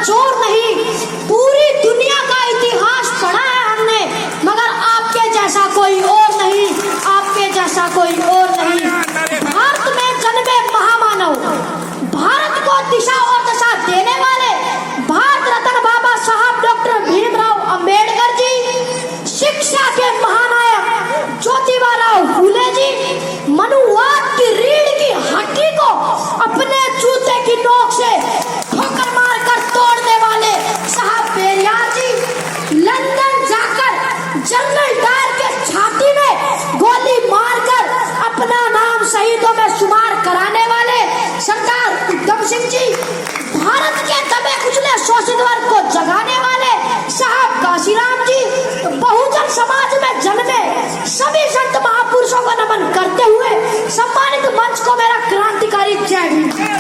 चोर नहीं, पूरी दुनिया का इतिहास पढ़ा है हमने, मगर आपके जैसा कोई और नहीं, आपके जैसा कोई और नहीं। भारत में जन्मे महामानव, भारत को दिशा और दशा देने वाले भारत रत्न बाबा साहब डॉक्टर भीमराव अंबेडकर जी, शिक्षा के महानायक ज्योतिबाराव फूले जी, मनुवाद की रीढ़ की हड्डी को अपने जूते की नोक से ठोकर मारकर तोड़ने वाले साहब पेरियार जी, लंदन जाकर जनरल डायर के छाती में गोली मारकर अपना नाम शहीदों में शुमार कराने वाले सरदार उधम सिंह जी, भारत के दबे कुचले शोषित वर्ग को जगाने वाले साहब काशीराम जी, बहुजन समाज में जन्मे सभी संत महापुरुषों को नमन करते हुए सम्मानित मंच को मेरा क्रांतिकारी जय भीम।